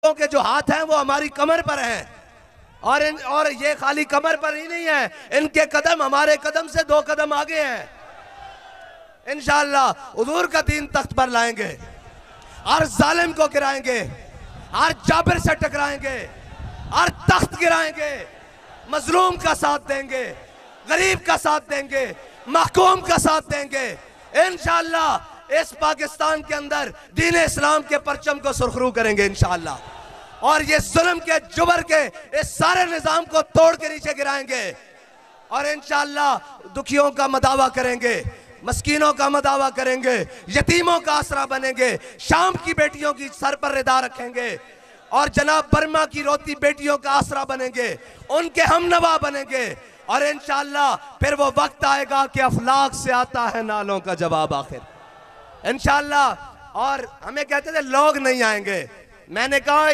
के जो हाथ हैं वो हमारी कमर पर हैं और ये खाली कमर पर ही नहीं है, इनके कदम हमारे कदम से 2 कदम आगे हैं। इंशाअल्लाह हुजूर का दीन तख्त पर लाएंगे, हर जालिम को गिराएंगे, हर जाबिर से टकराएंगे, हर तख्त गिराएंगे, मजलूम का साथ देंगे, गरीब का साथ देंगे, महकूम का साथ देंगे। इंशाअल्लाह इस पाकिस्तान के अंदर दीन इस्लाम के परचम को सुरखरू करेंगे इंशाअल्लाह, और ये जुल्म के जुबर के इस सारे निजाम को तोड़ के नीचे गिराएंगे और इंशाअल्लाह दुखियों का मदावा करेंगे, मस्कीनों का मदावा करेंगे, यतीमों का आसरा बनेंगे, शाम की बेटियों की सर पर रिदा रखेंगे और जनाब बर्मा की रोती बेटियों का आसरा बनेंगे, उनके हमनवा बनेंगे। और इंशाअल्लाह फिर वो वक्त आएगा कि अफलाक से आता है नालों का जवाब आखिर इंशाअल्लाह। और हमें कहते थे लोग नहीं आएंगे, मैंने कहा